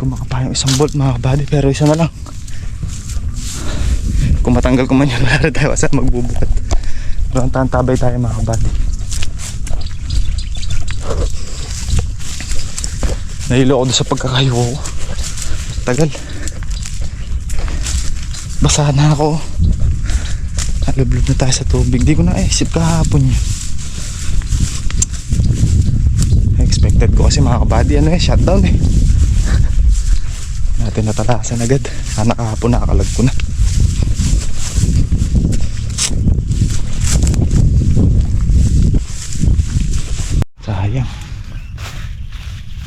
ko makapayang isang bolt mga kabady, pero isa na lang. Kung matanggal ko man yun, wala na tayo kasi magbubukat. Pero ang tantabay tayo mga kabady. Nahilo ako doon sa pagkakayo ko. Tagal. Basa na ako. Nalublob na tayo sa tubig. Di ko na isip kahapon yun. Expected ko kasi mga kabady, shutdown natin natalasan agad. Sana kahapon nakakalag ko na. Sayang,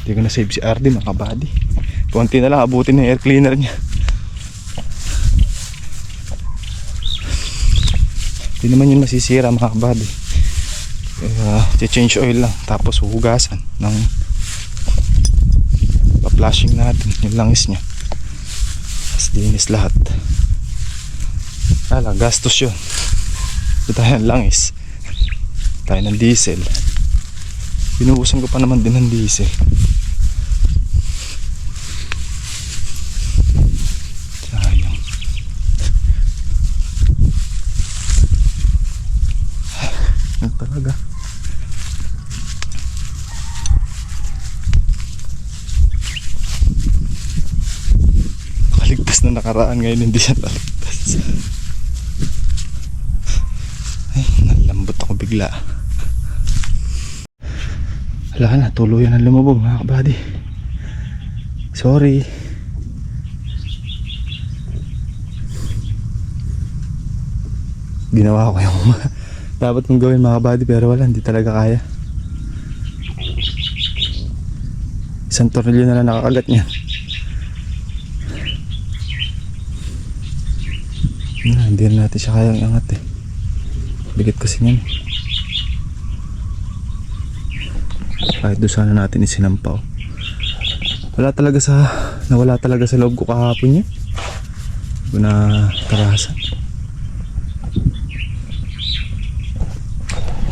hindi ko na save si RD mga kabady. Konti na lang abutin ng air cleaner niya. Hindi naman yun masisira mga kabady. Change oil lang, tapos hugasan ng pa-flashing natin yung langis nya, tapos dinis lahat. Gastos yun. Ito tayo ng langis, tayo ng diesel, binuhusan ko pa naman din ng diesel. Sayang. Yan talaga. Nakaligtas na nakaraan, ngayon hindi siya naligtas. Ay, nalambot ako bigla. Wala na, tuluyan ang lumubog mga kabady. Sorry. Ginawa ko yung dapat kong gawin mga kabady, pero wala, hindi talaga kaya. Isang tornilyo na lang nakakagat niya. Hindi na natin siya kayang iangat bigat kasi yan. Kahit doon sana natin isinampaw, nawala talaga sa loob ko kahapon yan. Hindi ko na tarasan.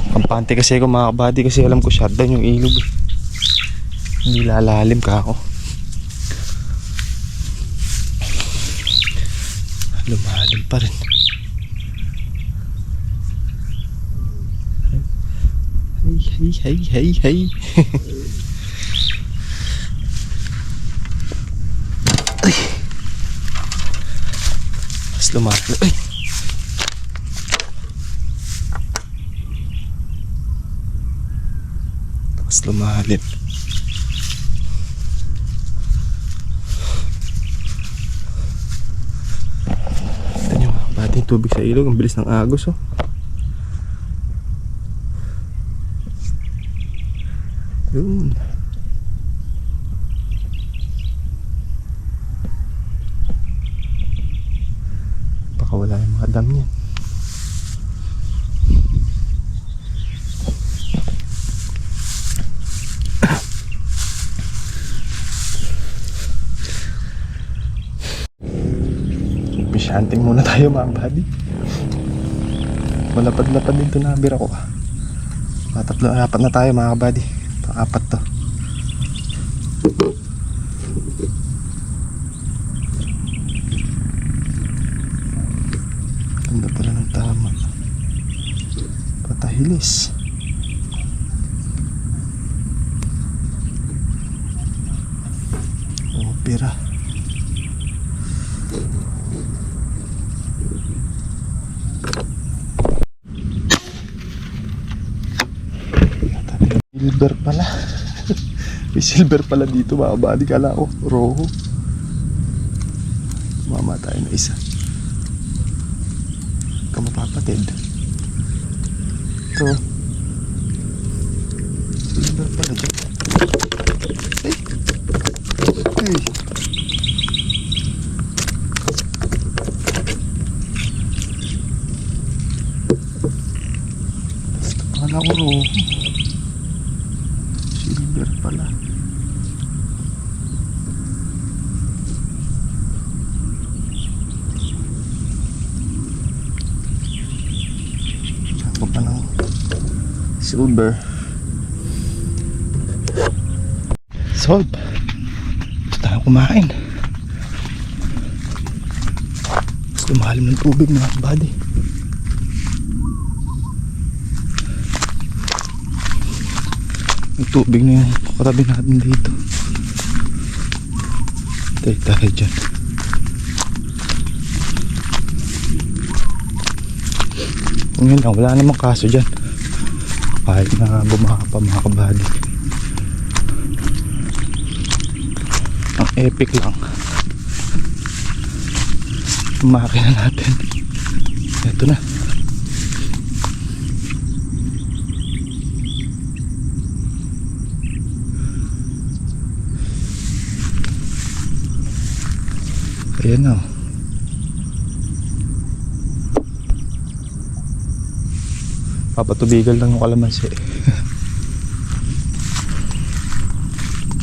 Kampante kasi ako mga kabady, kasi alam ko shutdown yung ilog hindi lalalim ka ako. Lumalim pa rin. Hey. Ay. Mas lumalim. Ay. Mas lumalim. Ating tubig sa ilog, ang bilis ng agos yun. Baka wala yung mga dam yan. Shanting muna tayo mga kabady. Malapad-lapad din ito, nabira ko. Apat na tayo mga kabady. Pang-apat to. Ganda pala ng tama. Patahilis. Opera. Silver pala. May silver pala dito mga kabady. Kala ko roho. Mamatay na isa. Kamapapatid. Ito silver pala dyan. Ay. Basta kala ko roho. Silver pala. Saan ko pa ng silver. Solve. Ito tayo na kumain. Mas lumalim ng tubig mga kabady. May tubig na yung katabi natin dito. Tayo dyan. Kung yun lang, wala namang kaso dyan. Kahit na bumaha pa mga kabady. Ang epic lang. Makina natin. Ito na. Ayan na. Papatubigal lang yung kalamansi.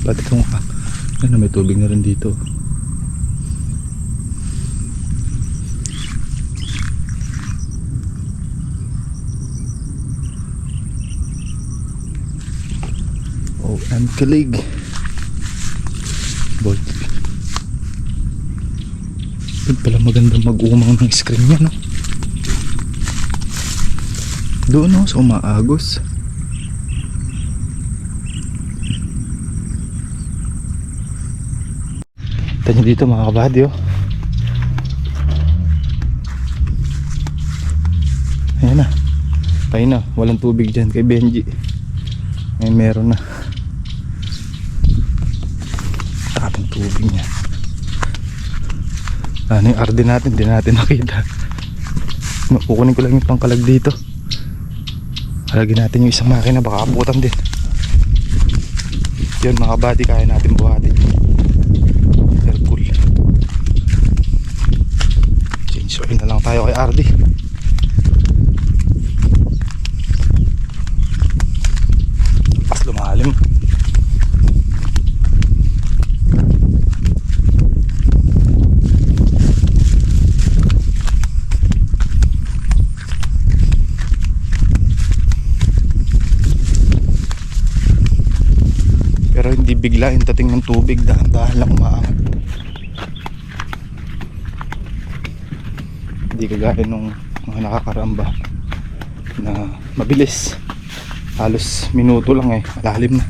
Ba't itong ano, may tubig na rin dito. Oh, ang kilig. Bolt. Doon pala magandang mag-umang ng screen niya, no? Doon, no? Sa umaagos. Ito nyo dito mga kabady, oh. Ayan na. Tayo na. Walang tubig dyan kay Benji. Ngayon meron na. Tapang tubig niya. Ano yung RD natin? Hindi natin nakita. Kukunin ko lang yung pangkalag dito. Halagyan natin yung isang makina. Baka abutan din. Yun mga kabady, kaya natin buhatin. Cool. Change oil na lang tayo kay RD. Pas lumalim. Pero hindi bigla yung dating ng tubig, dahan-dahan lang umaangat. Hindi kagaya nung mga nakakaramba na mabilis. Halos minuto lang eh, malalim na.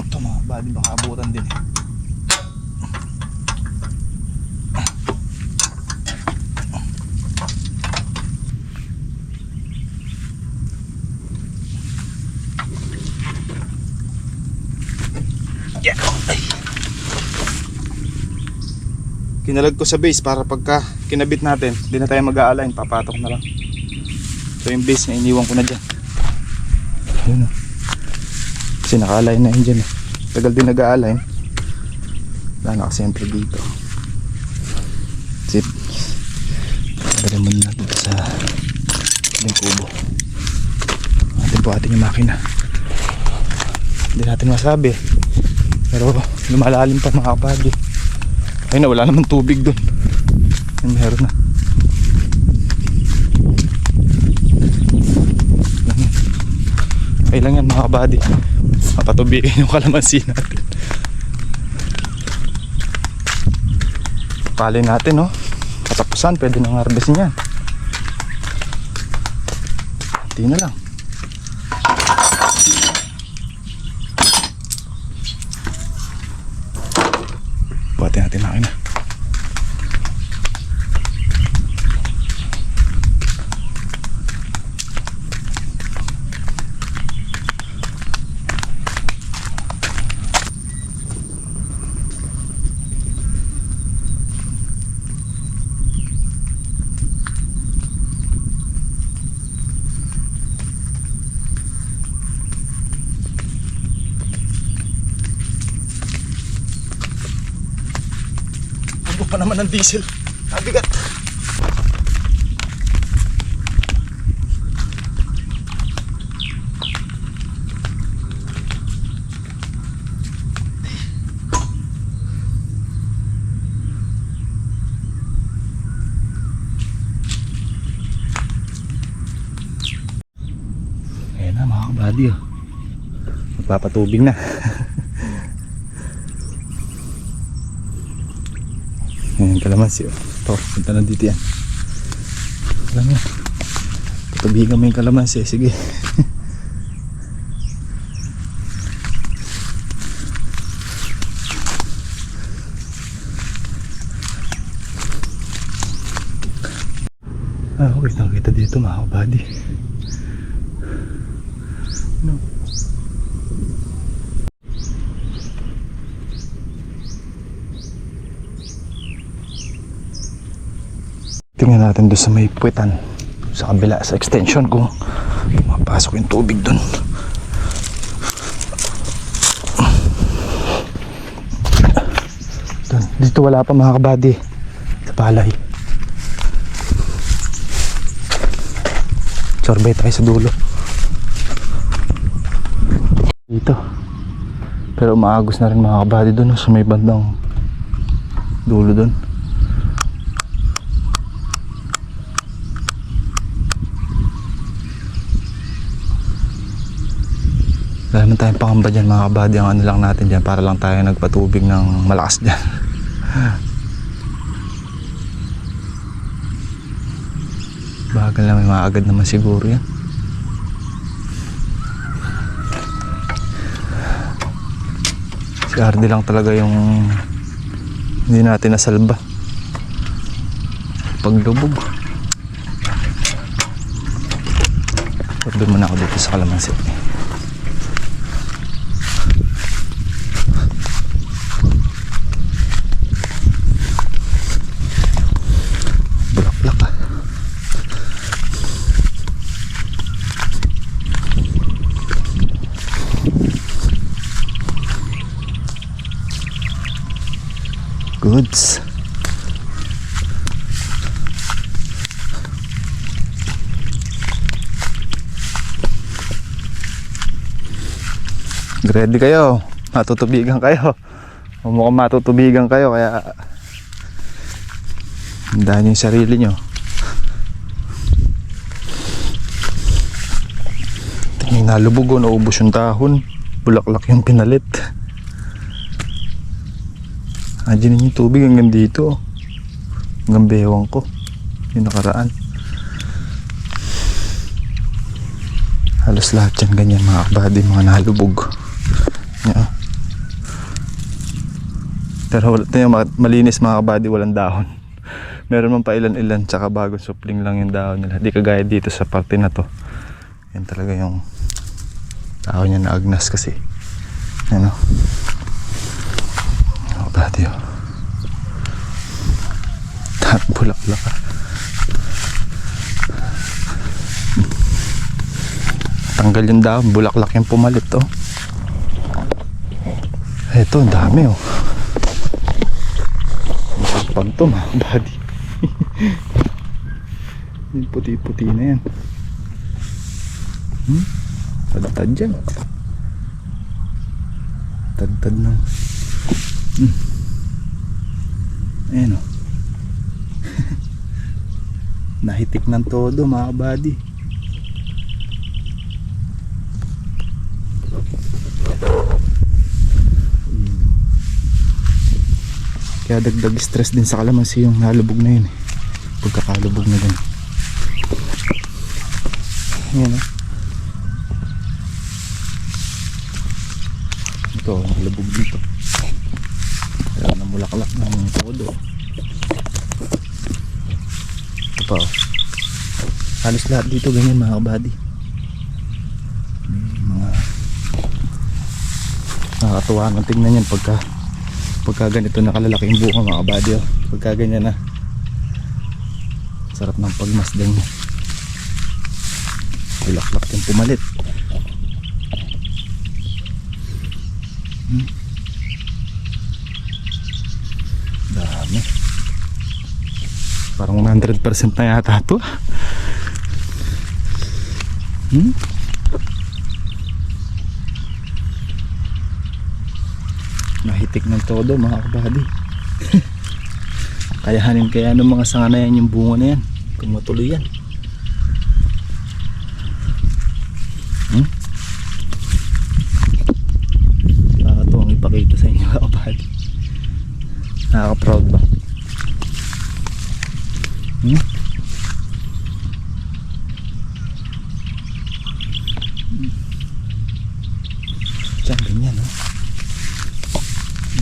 Ito mga bali, baka abutan din eh. Yeah. Ay. Kinalag ko sa base para pagka kinabit natin, hindi na tayo mag-a-align, papatok na lang. Ito yung base na iniwan ko na dyan. Yun o. Kasi naka-align na yun dyan. Tagal din nag-a-align. Wala na kasempre dito. Zip. Dali muna natin sa yung kubo. Atin po atin yung makina. Hindi natin masabi. Pero lumalalim pa mga kabady. Ay na, wala naman tubig dun. Ay, meron na. Ay lang yan mga kabady. Mapatubigin yung kalamansi natin. Pali natin, no? Katapusan, pwede nang harvestin yan. Hindi na lang. Buhatin natin makina. Pa naman ng diesel. Nabigat. kabady oh. Magpapatubig na. Ayan kalamansi oh. Ito, punta na dito yan. Alam mo, patubigan mo yung kalamansi. Sige. Okay, nakita dito mga kabady. No. Tingnan natin doon sa may puwetan sa kabila sa extension kung mapasok yung tubig doon. Dito wala pa mga kabady sa palay. Sorbet tayo sa dulo dito, pero maagos na rin mga kabady doon sa may bandang dulo doon. Wala naman tayong pangamba dyan mga kabady. Ang ano lang natin dyan, para lang tayo nagpatubig ng malakas dyan. Bagal na, may maagad naman siguro yan. Si Ardy lang talaga yung hindi natin nasalba paglubog. Doon muna ako dito sa kalamansi. Bulaklak ah. Goods. Ready kayo, matutubigan kayo. Mukhang matutubigan kayo, kaya handahan yung sarili nyo. Tingin nalubog o naubos yung dahon, bulaklak yung pinalit. Adyan yung tubig hanggang dito, hanggang bewang ko yung nakaraan. Halos lahat yan ganyan mga kabady, mga nalubog. Yeah. Pero malinis mga kabady, walang dahon. Meron man pa ilan-ilan, tsaka bagong supling lang yung dahon nila. Di kagaya dito sa parte na to. Yan talaga yung dahon niya na agnas kasi. Ano? Mga kabady oh. Bulaklak ah. Tanggal yung dahon, bulaklak yung pumalit oh. Eto, ang dami oh. Pag to mga kabady. Yung puti-puti na yan. Tad-tad dyan. Tad-tad na. Ayan oh. Nahitik ng todo mga kabady. Kaya dagdag stress din sa kalamansi yung nalubog na yun eh. Pagkakalubog na din. Ayan oh. Ito, nalubog dito. Kaya namulaklak na yung todo. Ito pa oh. Halos lahat dito ganyan mga kabady. Mga nakakatuwa ng tingnan yan pagka ganito nakalalaki yung bunga mga kabady oh. Pagka ganyan na sarap ng pagmasdan niya. Bulaklak yung pumalit. Dami. Parang 100% na yata ito. Nahitik ng todo mga kabady. Kayahanin kaya ng mga sanga na yan yung bunga na yan kung matuloy yan. Nakaka-proud ba? Hmm? Diyan, ganyan, no?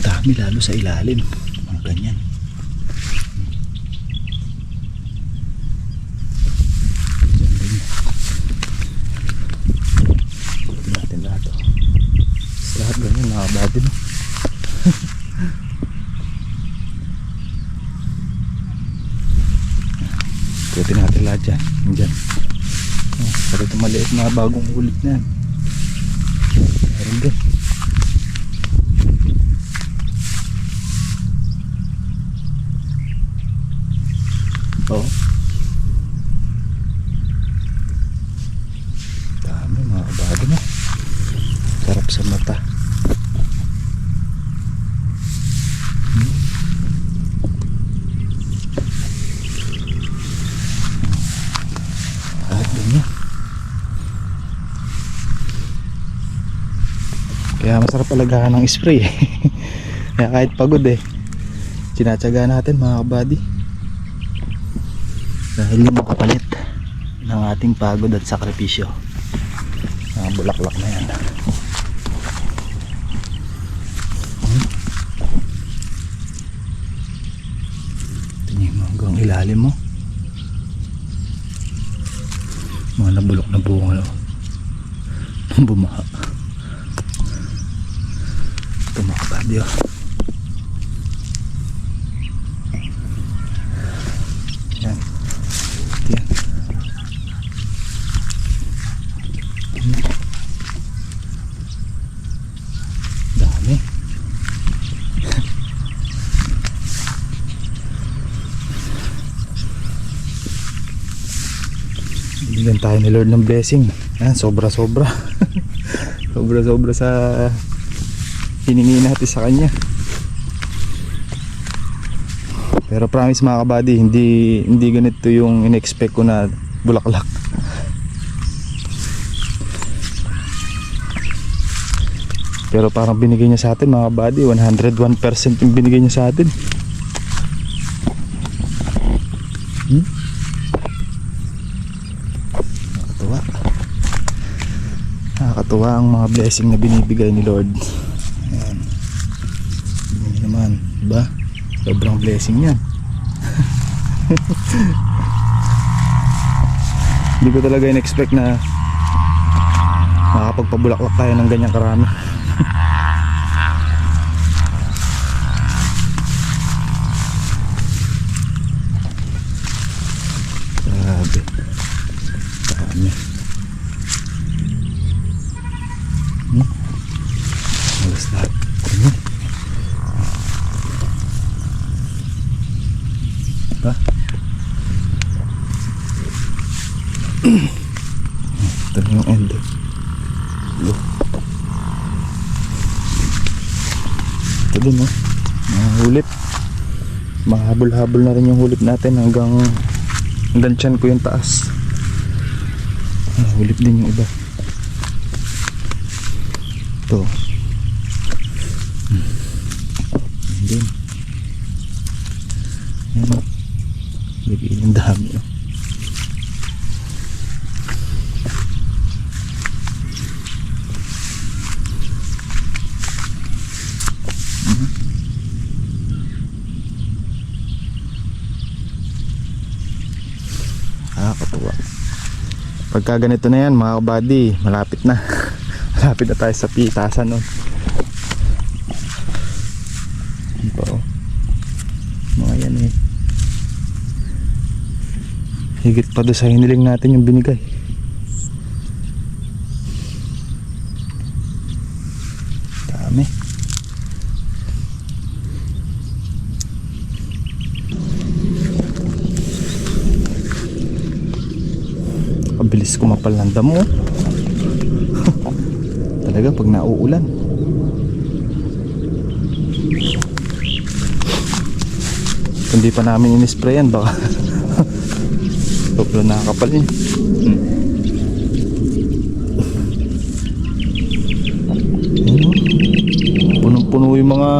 Dami lalo sa ilalim. Mga ganyan. Diyan, ganyan. Ito natin lahat, oh. Lahat ganyan, nakabado, no? Ikutin natin lahat dyan. Diyan. Pero ito maliit na bagong ulit na yan. Meron din. Oo. Dami mga kabado na. Sarap sa mata. Kahit ganyan. Kaya masarap alagahan ng spray. Kaya kahit pagod sinatsaga natin mga kabady. Dahil yung makapalit ng ating pagod at sakripisyo. Mga bulaklak na yan. Ito yung hanggang ilalim mo. Mga nabulok na bunga, no? Bumaha. Ito mga kabady, oh. Yan. Yan. Dami. Bigyan tayo ni Lord ng blessing. Yan, sobra-sobra. Sobra-sobra sa hiningi natin sa kanya. Pero promise mga kabady, hindi ganito yung in-expect ko na bulaklak. Pero parang binigay niya sa atin mga kabady, 101% yung binigay niya sa atin. Nakakatuwa. Nakakatuwa ang mga blessing na binibigay ni Lord. Ayan. Hindi naman, diba? Sobrang blessing yan. Hindi ko talaga in-expect na makakapagpabulaklak tayo ng ganyang karami. Grabe. Dami. Alas lahat. Ganyan. Diba? Ito na yung end. Look. Ito din, no? Mga hulip. Mahabol-habol na rin yung hulip natin hanggang tiyan ko yung taas. Hulip din yung iba. Ito. Din. Ayan, o. Bigay yung dami, o. Nakakatuwa. Pagka ganito na yan mga kabady, malapit na. Malapit na tayo sa pitasan nun. Ito, mga yan higit pa doon sa hiniling natin yung binigay. Dami. Pabilis kumapal ng damo. Talaga pag nauulan. Kung di pa namin in-sprayan baka sobrang nakakapal yun. Punong-puno yung mga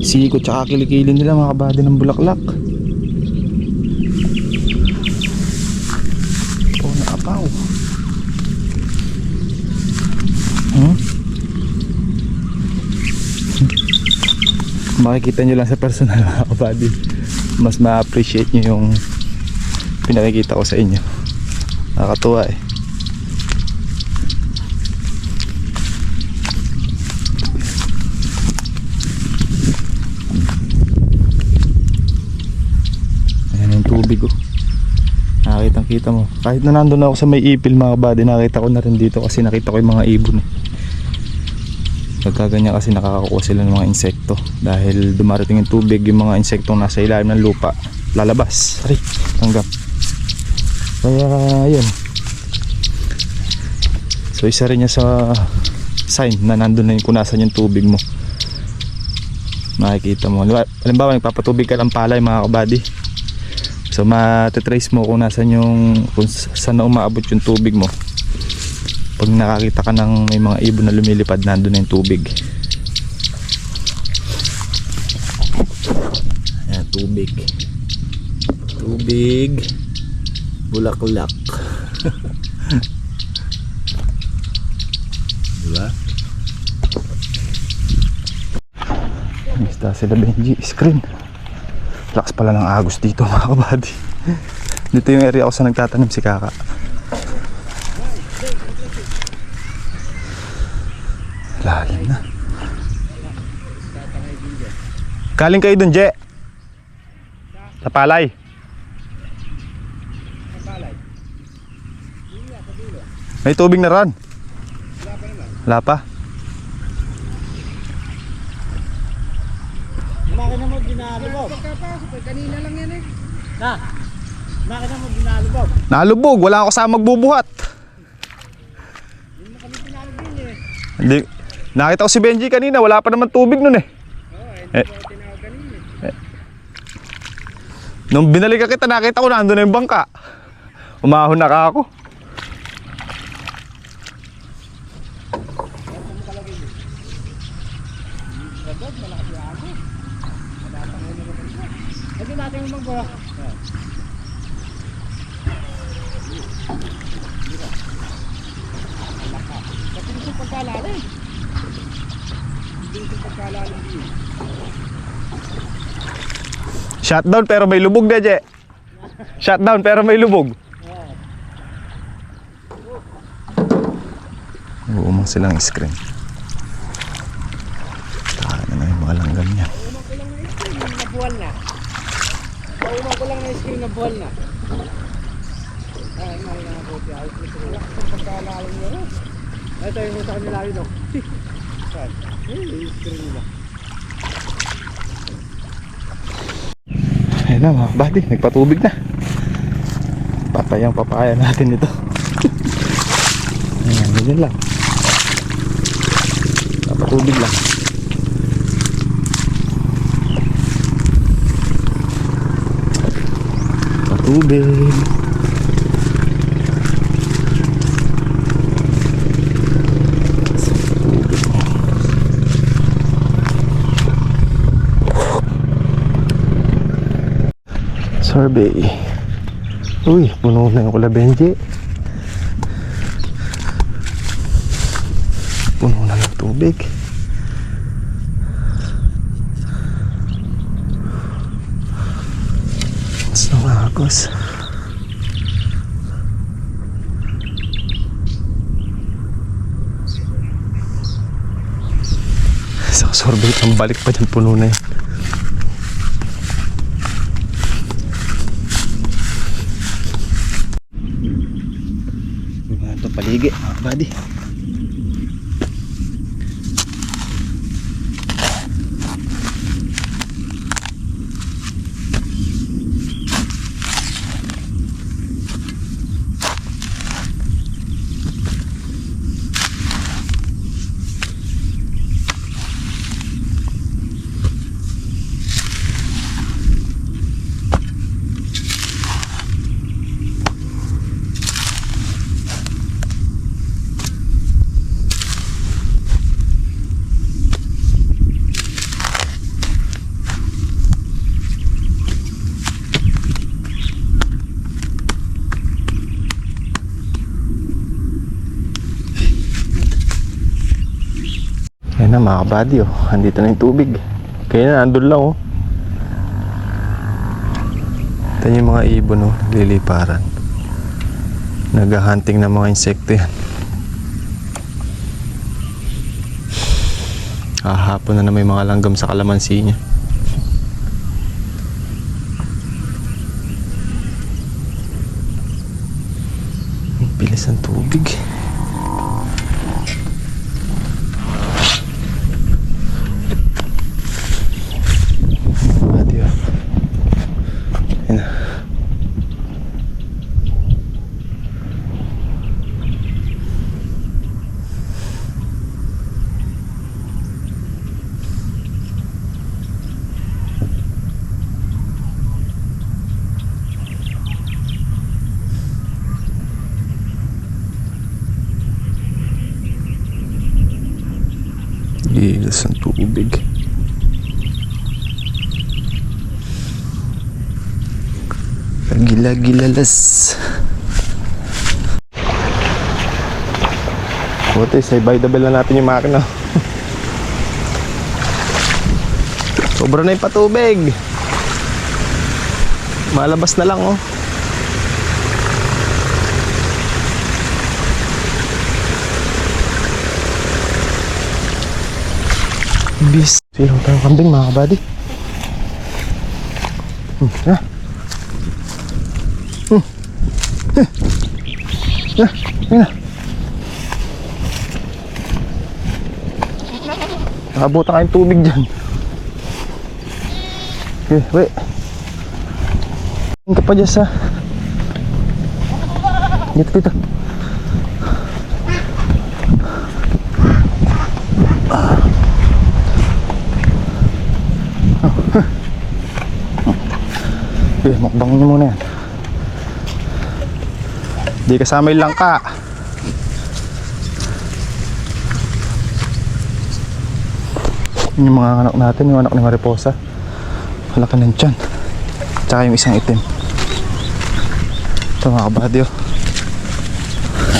Siko tsaka kilikili nila mga kabady ng bulaklak. Oh, naapaw. Makikita nyo lang sa personal mga kabady, mas ma-appreciate nyo yung pinakikita ko sa inyo. Nakakatuwa eh. Ayan yung tubig oh. Nakakitang kita mo. Kahit na nandun ako sa may ipil mga kabady, nakita ko na rin dito kasi nakita ko yung mga ibon eh. Pagkaganyan kasi nakakakuha sila ng mga insekto. Dahil dumarating yung tubig, yung mga insektong nasa ilalim ng lupa lalabas. Aray, tanggap. Kaya yun. So isa rin niya sa sign na nandun na yung kunasan yung tubig mo. Makikita mo. Halimbawa nagpapatubig ka ng palay mga kabady. So matitrace mo kung saan na umaabot yung tubig mo. Pag nakakita ka ng may mga ibon na lumilipad, nandun na yung tubig. Ayan, tubig. Tubig. Bulaklak. Diba? Mista sila Benji. Screen. Lakas pala ng agos dito mga kabady. Dito yung area ko sa nagtatanim si Kaka. Lalim na. Galing kayo dun, Je? Sa palay. May tubig na ron. Wala pa. Makina mo dinalubog. Kanina lang yan eh. Na. Makina mo dinalubog. Nalubog, wala ako kasama magbubuhat. Hindi mo kami pinalubog din eh. Hindi. Nakita ko si Benji kanina, wala pa naman tubig nun eh. Oo, hindi ko tinawag kanina eh. Nung binalikan kita, nakita ko nandun na yung bangka. Umahon na ka ako. Lagyan natin yung magbo. Kasi gusto pagkalalim. Hindi gusto pagkalalim din. Shutdown pero may lubog na, Je. Shutdown pero may lubog. Uumang silang screen. Taka na yung mga langgam niya. Umang ko lang na screen na buwan na. Umang ko lang na screen na buwan na. Ay, may nabuti. Ayos mo sila. Pagkalalim nyo rin. Ito yung sa kanila yun o. Yung screen nila. Ayun na mga kabady, nagpatubig na. Papayang papaya natin ito. Ayan, ganyan lang. Papatubig lang. Patubig. Survey. Uy, puno na yung Kuya Benji. Puno na ng tubig. Mas nangagos. Sa sorbet ang balik pa dyan, puno na yun. Ito paligid mga buddy. na mga kabady oh. Andito na yung tubig. Kaya na, andun lang oh. Ito yung mga ibon oh, nagliliparan. Naghahunting ng mga insekto yan. Hapon na may mga langgam sa kalamansi niya. Ang bilis ng tubig. Gilas ang tubig. Gila-gilalas. Buti, say by the bell na natin yung makina. Sobra na yung patubig. Malabas na lang oh. Bis. Silong tayong kambing mga kabady. Ha? Ayun na. Nakabuta kayong tubig dyan. Okay, wait. Tingin ka pa dyan sa... Dito. Okay, mukbang nyo muna yan. Di kasama yung langka. Yung mga anak natin, yung anak ni Mariposa. Malaki ng tiyan. Tsaka yung isang itim. Ito mga kabady oh.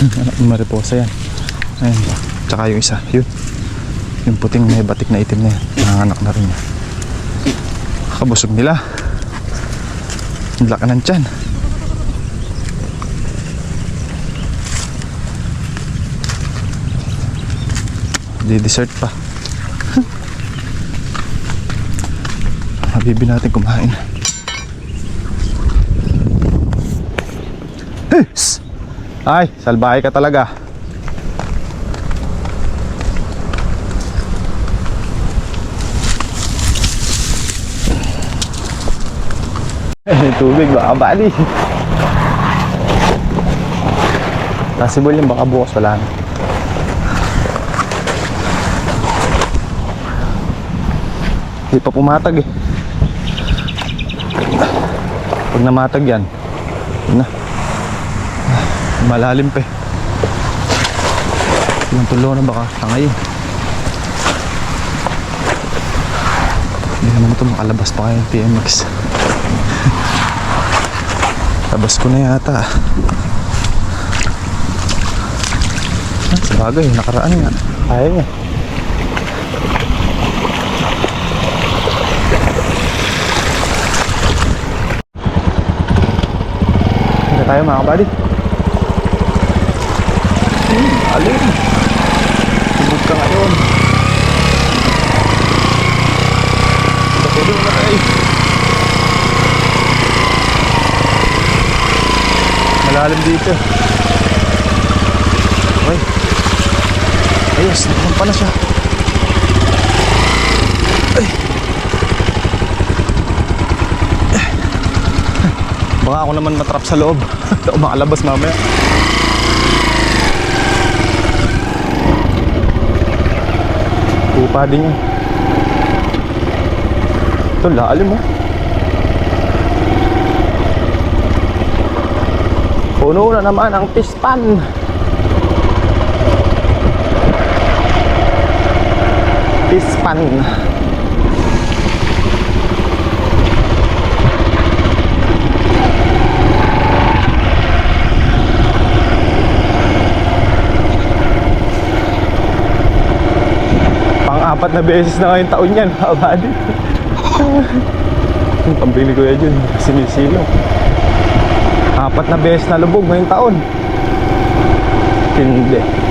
Anak ni Mariposa yan. Ayun. Tsaka yung isa, yun. Yung puting may batik na itim na yan. Mga anak na rin yan. Kabusog nila. Ang laki ng tiyan. Di dessert pa. Habibi natin kumain. Ay, salbahe ka talaga. Tubig baka bali. Possible yung baka bukas wala na. Hindi pa pumatag eh. Pag namatag yan, yun na. Malalim pa eh. Yung tulo na baka tangayin. Hindi naman ito makalabas pa kayo ng TMX. Labas ko na yata. Sabagay, nakaraan nga. Kaya niya. Hindi tayo mga kabady. Alin. Tubog ka ngayon. Tulong na tayo. Malalim dito. Uy. Ayos, nakampa na siya. Ay. Baka ako naman matrap sa loob. O makalabas mamaya. Upa din yun. Ito, lalim mo. Puno na naman ang pispan. Pispan. 4 na beses na ngayong taon yan, mga buddy. Yung pambili ko yan dyan, sinisilo. 4 na beses na lubog ngayong taon. Hindi.